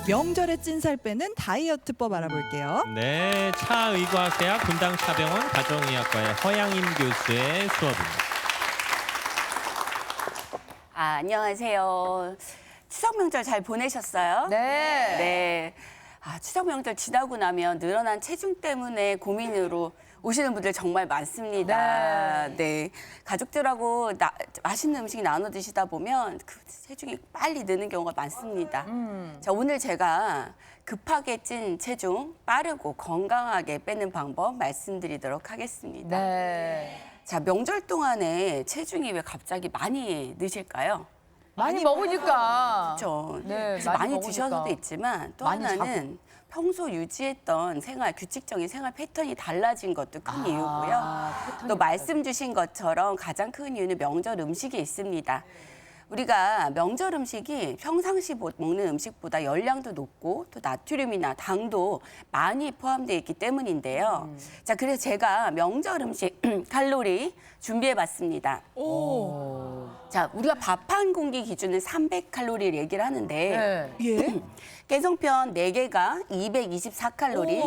명절에 찐살 빼는 다이어트법 알아볼게요. 네, 차의과학대학 분당차병원 가정의학과의 허양임 교수의 수업입니다. 안녕하세요. 추석 명절 잘 보내셨어요? 네. 네. 추석 명절 지나고 나면 늘어난 체중 때문에 고민으로 오시는 분들 정말 많습니다. 네. 가족들하고 맛있는 음식 나눠 드시다 보면 그 체중이 빨리 느는 경우가 많습니다. 자, 오늘 제가 급하게 찐 체중 빠르고 건강하게 빼는 방법 말씀드리도록 하겠습니다. 네. 자, 명절 동안에 체중이 왜 갑자기 많이 느실까요? 많이 먹으니까. 그렇죠. 네, 그래서 많이 많이 드셔서도 먹으니까. 있지만 또 많이 하나는 평소 유지했던 규칙적인 생활 패턴이 달라진 것도 큰 이유고요. 또 말씀 주신 것처럼 가장 큰 이유는 명절 음식이 있습니다. 우리가 명절 음식이 평상시 먹는 음식보다 열량도 높고 또 나트륨이나 당도 많이 포함되어 있기 때문인데요. 자, 그래서 제가 명절 음식 칼로리 준비해봤습니다. 자, 우리가 밥 한 공기 기준은 300칼로리를 얘기를 하는데 네. 예? 깨송편 4개가 224칼로리.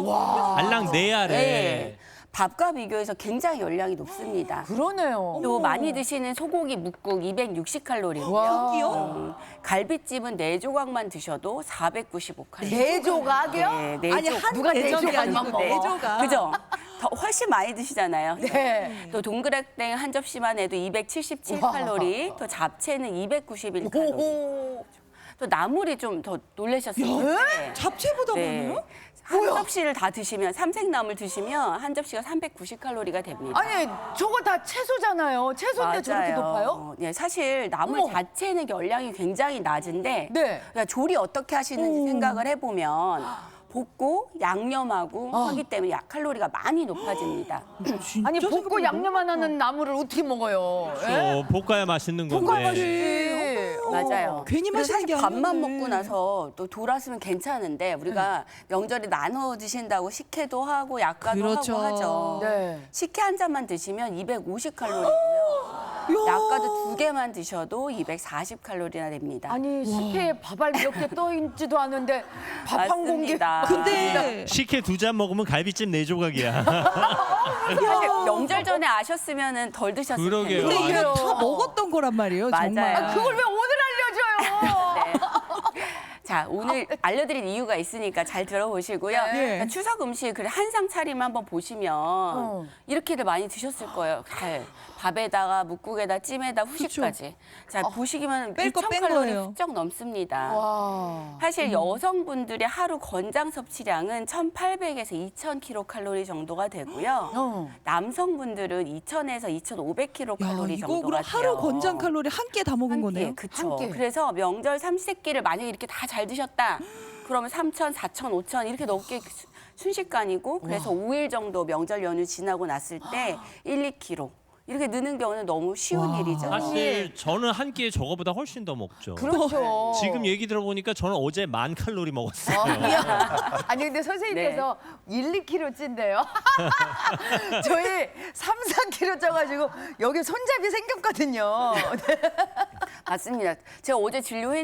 알랑 네 알에 네. 밥과 비교해서 굉장히 열량이 높습니다. 그러네요. 또 많이 드시는 소고기 묵국 260칼로리고요. 와. 갈비찜은 4조각만 드셔도 495칼로리. 네 조각이요? 네, 네 아니 조각. 한 누가 네 대접이 조각만 아니고 먹어? 네 조각. 그죠? 더 훨씬 많이 드시잖아요. 네. 또 동그랗땡 한 접시만 해도 277칼로리, 또 잡채는 291칼로리. 오. 또 나물이 좀 더 놀라셨을 텐데. 잡채보다 많아요? 한 접시를 다 드시면 삼색나물 드시면 한 접시가 390칼로리가 됩니다. 아니, 저거 다 채소잖아요. 채소인데 저렇게 높아요? 예, 사실 나물 어머. 자체는 열량이 굉장히 낮은데 네. 그러니까 조리 어떻게 하시는지 생각을 해보면 볶고 양념하고 아. 하기 때문에 칼로리가 많이 높아집니다. 아니, 볶고 생각보다 양념 안 하는 나물을 어떻게 먹어요? 예? 볶아야 맛있는 건데. 볶아 맛이. 맞아요. 괜히 그래서 맛있는 게 사실 밥만 아니었네. 먹고 나서 또 돌았으면 괜찮은데 우리가 명절에 나눠 드신다고 식혜도 하고 약과도 그렇죠. 하고 하죠. 네. 식혜 한 잔만 드시면 250칼로리고요. 약과도 2개만 드셔도 240칼로리나 됩니다. 아니, 식혜에 밥알 몇 개 떠 있지도 않은데 밥 한 공기. 맞습니다. 근데 식혜 2잔 먹으면 갈비찜 4조각이야. 사실 명절 전에 아셨으면은 덜 드셨을 그러게요. 텐데. 근데 이거 다 맞아요. 먹었던 거란 말이에요. 맞아요. 정말. 그걸 왜 오늘 알려줘요? 네. 자, 오늘 알려드릴 이유가 있으니까 잘 들어보시고요. 네. 예. 그러니까 추석 음식 그래 한상 차림 한번 보시면 이렇게들 많이 드셨을 거예요. 밥에다가 묵국에다 찜에다 후식까지. 자, 보시기만 뺄거 뺀 2,000칼로리 거예요. 훌쩍 넘습니다. 와. 사실 여성분들의 하루 권장 섭취량은 1,800에서 2,000kcal 정도가 되고요. 남성분들은 2,000에서 2,500kcal 이거 정도가 그럼 돼요. 하루 권장 칼로리 한 끼 다 먹은 거네요? 그렇죠. 한 끼. 그래서 명절 삼시세끼를 만약에 이렇게 다 잘 드셨다. 그러면 3,000, 4,000, 5,000 이렇게 넘게 순식간이고 그래서 5일 정도 명절 연휴 지나고 났을 때 1, 2kg 이렇게 느는 경우는 너무 쉬운 일이죠. 사실 저는 한 끼에 저거보다 훨씬 더 먹죠. 그렇죠. 지금 얘기 들어보니까 저는 어제 10,000칼로리 먹었어요. 아니 근데 선생님께서 1, 2kg 찐대요. 저희 3, 4kg 쪄가지고 여기 손잡이 생겼거든요. 맞습니다. 제가 어제 진료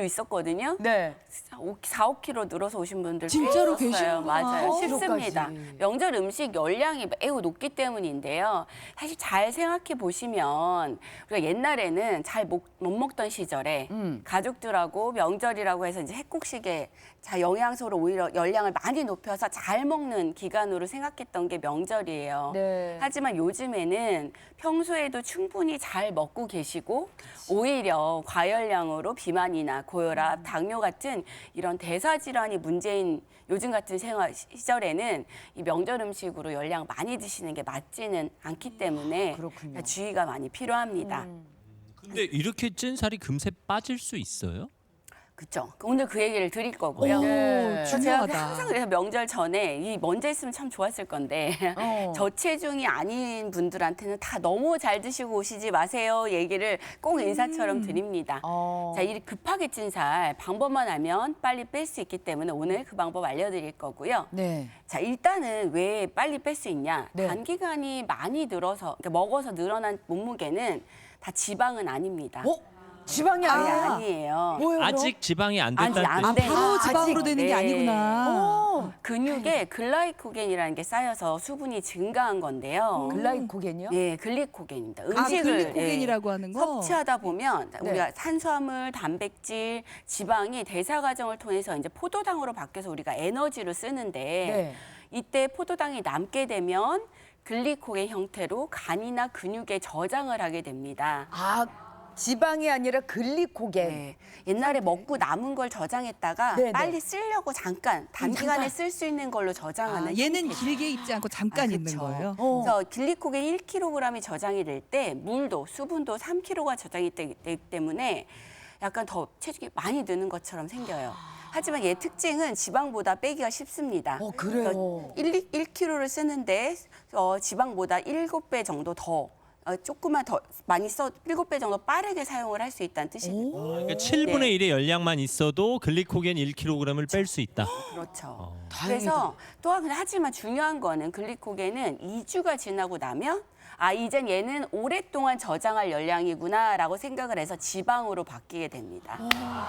있었거든요. 네. 4, 5kg 늘어서 오신 분들 진짜로 꽤 있었어요. 계시는구나. 맞아요. 5kg 쉽습니다. 까지. 명절 음식 열량이 매우 높기 때문인데요. 사실 잘 생각해 보시면 우리가 옛날에는 잘 못 먹던 시절에 가족들하고 명절이라고 해서 이제 핵국식에 영양소로 오히려 열량을 많이 높여서 잘 먹는 기간으로 생각했던 게 명절이에요. 네. 하지만 요즘에는 평소에도 충분히 잘 먹고 계시고 오히려 과열량으로 비만이나 고혈압, 당뇨 같은 이런 대사질환이 문제인 요즘 같은 생활 시절에는 이 명절 음식으로 열량 많이 드시는 게 맞지는 않기 때문에 그렇군요. 주의가 많이 필요합니다. 근데 이렇게 찐 살이 금세 빠질 수 있어요? 그렇죠. 오늘 그 얘기를 드릴 거고요. 오, 네. 제가 중요하다. 항상 그래서 명절 전에 이 먼저 했으면 참 좋았을 건데 저체중이 아닌 분들한테는 다 너무 잘 드시고 오시지 마세요 얘기를 꼭 인사처럼 드립니다. 자, 이 급하게 찐 살 방법만 알면 빨리 뺄 수 있기 때문에 오늘 그 방법 알려드릴 거고요. 네. 자, 일단은 왜 빨리 뺄 수 있냐? 네. 단기간이 많이 늘어서 그러니까 먹어서 늘어난 몸무게는 다 지방은 아닙니다. 어? 지방이 아니, 아니야. 아니에요. 뭐예요? 아직 지방이 안 아니, 됐다는 안 뜻이죠. 돼요. 바로 지방으로 아직, 되는 게 네. 아니구나. 근육에 글라이코겐이라는 게 쌓여서 수분이 증가한 건데요. 글라이코겐이요? 네, 글리코겐입니다. 아, 음식을 글리코겐이라고 하는 거. 섭취하다 보면 네. 우리가 탄수화물, 단백질, 지방이 대사 과정을 통해서 이제 포도당으로 바뀌어서 우리가 에너지로 쓰는데 네. 이때 포도당이 남게 되면 글리코겐 형태로 간이나 근육에 저장을 하게 됩니다. 아, 지방이 아니라 글리코겐. 네. 옛날에 먹고 남은 걸 저장했다가 네, 네. 빨리 쓰려고 잠깐 단기간에 쓸 수 있는 걸로 저장하는 얘는 형태죠. 길게 있지 않고 잠깐 있는 그쵸. 거예요. 그래서 글리코겐 1kg이 저장이 될 때 물도 수분도 3kg가 저장이 되기 때문에 약간 더 체중이 많이 느는 것처럼 생겨요. 하지만 얘 특징은 지방보다 빼기가 쉽습니다. 그래요. 1kg를 쓰는데 지방보다 7배 정도 더 조금만 더 많이 7배 정도 빠르게 사용을 할 수 있다는 뜻입니다. 그러니까 7분의 1의 열량만 있어도 글리코겐 1kg을 뺄 수 있다. 그렇죠. 그래서 또한 하지만 중요한 거는 글리코겐은 2주가 지나고 나면 이젠 얘는 오랫동안 저장할 열량이구나라고 생각을 해서 지방으로 바뀌게 됩니다.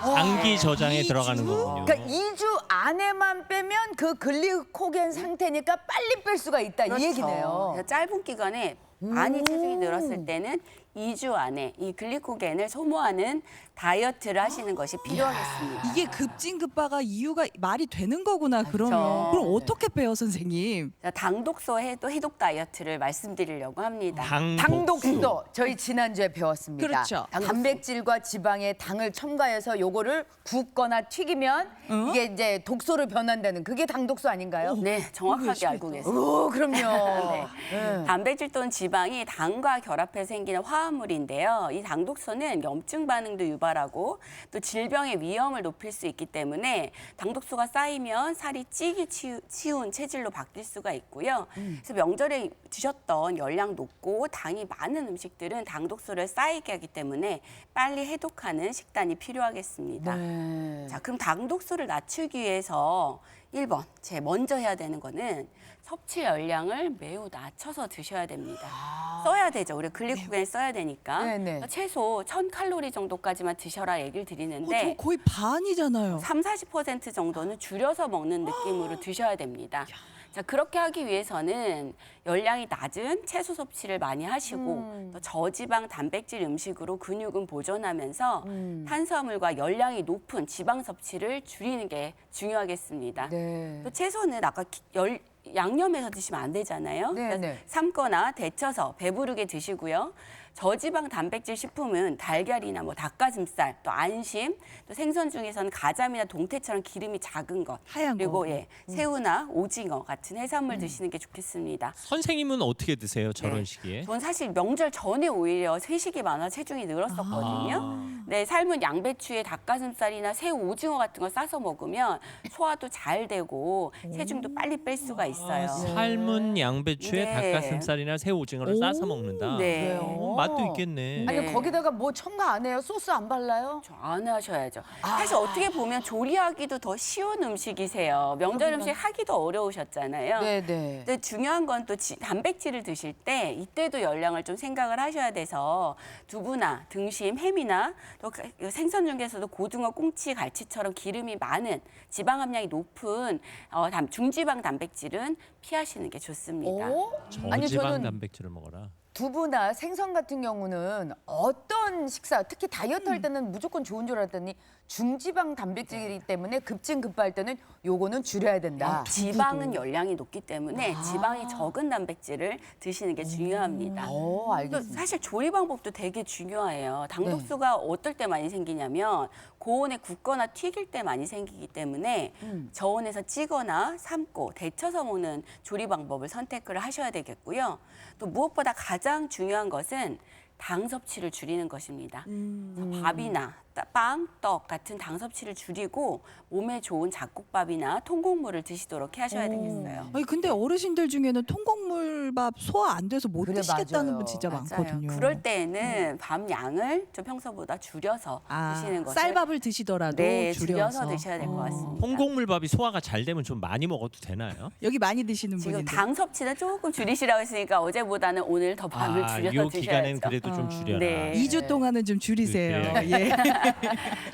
장기 저장에 2주? 들어가는 거군요. 그러니까 2주 안에만 빼면 그 글리코겐 상태니까 빨리 뺄 수가 있다 이 얘기네요. 그래서 짧은 기간에 많이 체중이 늘었을 때는 2주 안에 이 글리코겐을 소모하는 다이어트를 하시는 것이 필요하겠습니다. 이게 급진급파가 이유가 말이 되는 거구나 그러면. 그럼 어떻게 빼요 선생님? 자, 당독소 해독 다이어트를 말씀드리려고 합니다. 당독소 저희 지난주에 배웠습니다. 그렇죠. 단백질과 지방에 당을 첨가해서 요거를 굽거나 튀기면 이게 이제 독소로 변환되는 그게 당독소 아닌가요? 네, 정확하게 알고 계세요. 오, 그럼요. 네. 단백질 또는 지방이 당과 결합해 생기는 화합물인데요. 이 당독소는 염증 반응도 유발하고 또 질병의 위험을 높일 수 있기 때문에 당독소가 쌓이면 살이 찌기 쉬운 체질로 바뀔 수가 있고요. 그래서 명절에 드셨던 열량 높고 당이 많은 음식들은 당독소를 쌓이게 하기 때문에 빨리 해독하는 식단이 필요하겠습니다. 네. 자, 그럼 당독소를 낮추기 위해서 1번, 제일 먼저 해야 되는 거는 섭취 열량을 매우 낮춰서 드셔야 됩니다. 써야 되죠. 우리 글리코겐 써야 되니까. 네네. 최소 1000칼로리 정도까지만 드셔라 얘기를 드리는데 저 거의 반이잖아요. 30-40% 정도는 줄여서 먹는 느낌으로 드셔야 됩니다. 자, 그렇게 하기 위해서는 열량이 낮은 채소 섭취를 많이 하시고 또 저지방 단백질 음식으로 근육은 보존하면서 탄수화물과 열량이 높은 지방 섭취를 줄이는 게 중요하겠습니다. 네. 또 채소는 아까 양념해서 드시면 안 되잖아요. 네, 그래서 네. 삶거나 데쳐서 배부르게 드시고요. 저지방 단백질 식품은 달걀이나 뭐 닭가슴살, 또 안심, 또 생선 중에서는 가자미나 동태처럼 기름이 작은 것, 하얀 그리고 거. 새우나 오징어 같은 해산물 드시는 게 좋겠습니다. 선생님은 어떻게 드세요? 저런 네. 시기에? 저는 사실 명절 전에 오히려 채식이 많아 체중이 늘었었거든요. 네, 삶은 양배추에 닭가슴살이나 새우, 오징어 같은 거 싸서 먹으면 소화도 잘 되고 체중도 빨리 뺄 수가 있어요. 삶은 양배추에 네. 닭가슴살이나 새우 오징어를 싸서 먹는다. 네. 맛도 있겠네. 아니 네. 거기다가 뭐 첨가 안 해요? 소스 안 발라요? 안 하셔야죠. 사실 어떻게 보면 조리하기도 더 쉬운 음식이세요. 명절 음식 하기도 어려우셨잖아요. 네네. 근데 중요한 건 또 단백질을 드실 때 이때도 열량을 좀 생각을 하셔야 돼서 두부나 등심, 햄이나 또 생선 중에서도 고등어, 꽁치, 갈치처럼 기름이 많은 지방 함량이 높은 중지방 단백질은 피하시는 게 좋습니다. 오? 아니 저지방 저는 단백질을 먹어라. 두부나 생선 같은 경우는 어떤 식사, 특히 다이어트 할 때는 무조건 좋은 줄 알았더니 중지방 단백질이기 때문에 급진급파할 때는 요거는 줄여야 된다. 지방은 열량이 높기 때문에 지방이 적은 단백질을 드시는 게 중요합니다. 또 알겠습니다. 사실 조리 방법도 되게 중요해요. 당독소가 어떨 때 많이 생기냐면 고온에 굽거나 튀길 때 많이 생기기 때문에 저온에서 찌거나 삶고 데쳐서 먹는 조리 방법을 선택을 하셔야 되겠고요. 또 무엇보다 가장 중요한 것은 당 섭취를 줄이는 것입니다. 밥이나 빵, 떡 같은 당 섭취를 줄이고 몸에 좋은 잡곡밥이나 통곡물을 드시도록 하셔야 되겠어요. 아니 근데 어르신들 중에는 통곡물밥 소화 안 돼서 못 그래, 드시겠다는 맞아요. 분 진짜 맞아요. 많거든요. 그럴 때에는 밥 양을 좀 평소보다 줄여서 드시는 것을 쌀밥을 드시더라도 네, 줄여서 드셔야 될 것 같습니다. 통곡물밥이 소화가 잘 되면 좀 많이 먹어도 되나요? 여기 많이 드시는 지금 분인데. 당 섭취는 조금 줄이시라고 했으니까 어제보다는 오늘 더 밥을 줄여서 요 기간엔 드셔야죠. 그래도 좀 줄여라. 네. 2주 동안은 좀 줄이세요. 그래요? 예.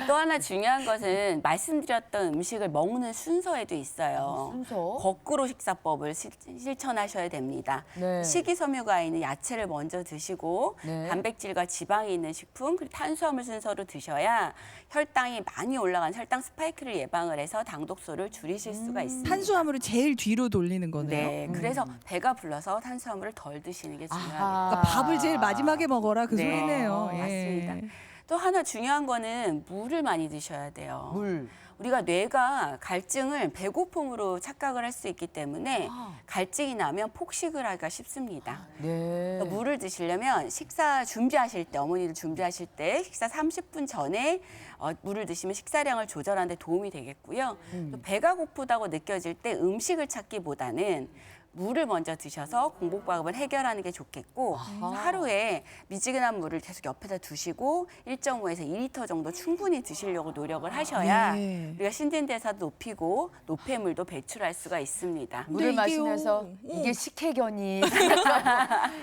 또 하나 중요한 것은 말씀드렸던 음식을 먹는 순서에도 있어요. 순서? 거꾸로 식사법을 실천하셔야 됩니다. 네. 식이섬유가 있는 야채를 먼저 드시고 네. 단백질과 지방이 있는 식품 그리고 탄수화물 순서로 드셔야 혈당이 많이 올라간 혈당 스파이크를 예방을 해서 당독소를 줄이실 수가 있습니다. 탄수화물을 제일 뒤로 돌리는 거네요. 네, 그래서 배가 불러서 탄수화물을 덜 드시는 게 중요합니다. 그러니까 밥을 제일 마지막에 먹어라 그 네, 소리네요. 예. 맞습니다. 또 하나 중요한 거는 물을 많이 드셔야 돼요. 물. 우리가 뇌가 갈증을 배고픔으로 착각을 할 수 있기 때문에 갈증이 나면 폭식을 하기가 쉽습니다. 네. 그래서 물을 드시려면 식사 준비하실 때, 어머니들 준비하실 때 식사 30분 전에 물을 드시면 식사량을 조절하는 데 도움이 되겠고요. 또 배가 고프다고 느껴질 때 음식을 찾기보다는 물을 먼저 드셔서 공복밥을 해결하는 게 좋겠고 하루에 미지근한 물을 계속 옆에다 두시고 1.5에서 2리터 정도 충분히 드시려고 노력을 하셔야 네. 우리가 신진대사도 높이고 노폐물도 배출할 수가 있습니다. 물을 근데 이게요, 마시면서 이게 식혜견이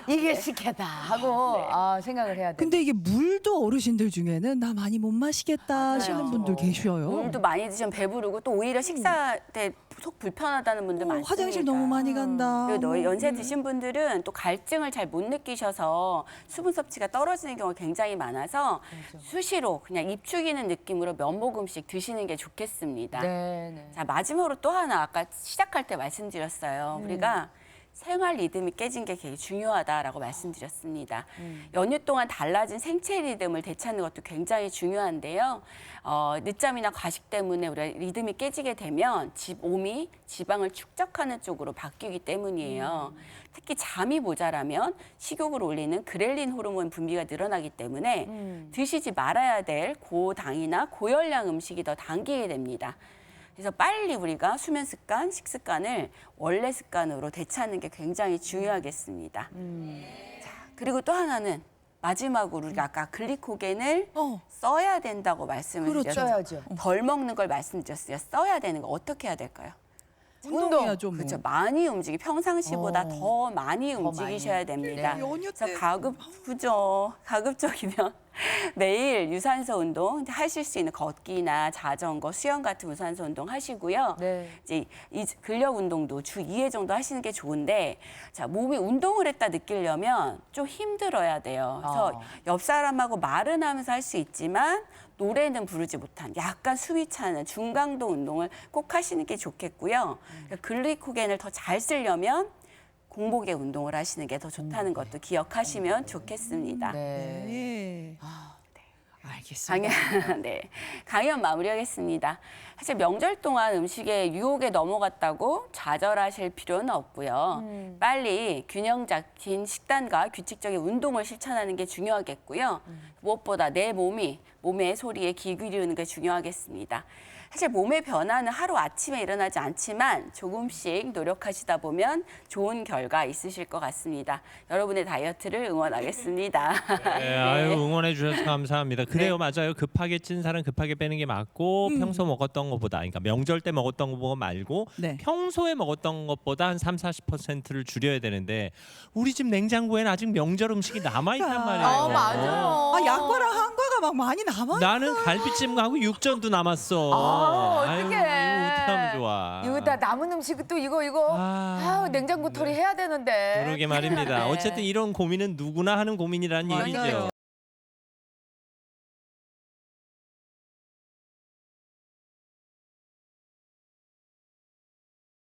이게 식혜다 하고 생각을 해야 돼. 근데 이게 물도 어르신들 중에는 나 많이 못 마시겠다 하시는 분들 계셔요. 물도 많이 드시면 배부르고 또 오히려 식사 때 속 불편하다는 분들 많습니다. 화장실 너무 많이 간다. 그리고 연세 드신 분들은 또 갈증을 잘 못 느끼셔서 수분 섭취가 떨어지는 경우가 굉장히 많아서 수시로 그냥 입축이는 느낌으로 몇 모금씩 드시는 게 좋겠습니다. 네, 네. 자, 마지막으로 또 하나 아까 시작할 때 말씀드렸어요. 우리가 생활 리듬이 깨진 게 되게 중요하다라고 말씀드렸습니다. 연휴 동안 달라진 생체 리듬을 되찾는 것도 굉장히 중요한데요. 늦잠이나 과식 때문에 우리가 리듬이 깨지게 되면 몸이 지방을 축적하는 쪽으로 바뀌기 때문이에요. 특히 잠이 모자라면 식욕을 올리는 그렐린 호르몬 분비가 늘어나기 때문에 드시지 말아야 될 고당이나 고열량 음식이 더 당기게 됩니다. 그래서 빨리 우리가 수면 습관, 식습관을 원래 습관으로 되찾는 게 굉장히 중요하겠습니다. 자, 그리고 또 하나는 마지막으로 우리가 아까 글리코겐을 써야 된다고 말씀을 그렇죠. 드렸죠. 써야죠. 덜 먹는 걸 말씀드렸어요. 써야 되는 거 어떻게 해야 될까요? 운동해야죠. 뭐. 그렇죠. 많이 움직이 평상시보다 더 많이 움직이셔야 됩니다. 네, 연휴 그래서 때. 가급적이면 매일 유산소 운동 하실 수 있는 걷기나 자전거, 수영 같은 유산소 운동 하시고요. 네. 이제 이 근력 운동도 주 2회 정도 하시는 게 좋은데 자, 몸이 운동을 했다 느끼려면 좀 힘들어야 돼요. 그래서 옆 사람하고 말은 하면서 할 수 있지만 노래는 부르지 못한 약간 숨이 차는 중강도 운동을 꼭 하시는 게 좋겠고요. 글리코겐을 더 잘 쓰려면 공복에 운동을 하시는 게 더 좋다는 것도 기억하시면 좋겠습니다. 네. 네. 알겠습니다. 강연 마무리하겠습니다. 사실 명절 동안 음식의 유혹에 넘어갔다고 좌절하실 필요는 없고요. 빨리 균형 잡힌 식단과 규칙적인 운동을 실천하는 게 중요하겠고요. 무엇보다 내 몸의 소리에 귀 기울이는 게 중요하겠습니다. 사실 몸의 변화는 하루 아침에 일어나지 않지만 조금씩 노력하시다 보면 좋은 결과 있으실 것 같습니다. 여러분의 다이어트를 응원하겠습니다. 네, 아유 응원해 주셔서 감사합니다. 그래요, 맞아요. 급하게 찐 살은 급하게 빼는 게 맞고 평소 먹었던 것보다, 그러니까 명절 때 먹었던 거 말고 네. 평소에 먹었던 것보다 한 30-40%를 줄여야 되는데 우리 집 냉장고에는 아직 명절 음식이 남아 있단 말이에요. 맞아요. 약과랑 한과가 막 많이 남아. 나는 갈비찜하고 육전도 남았어. 어떡해. 이거 어떡하면 좋아. 이거 다 남은 음식 또 이거 냉장고 털이 해야 되는데. 그러게 말입니다. 네. 어쨌든 이런 고민은 누구나 하는 고민이라는 맞아요. 얘기죠.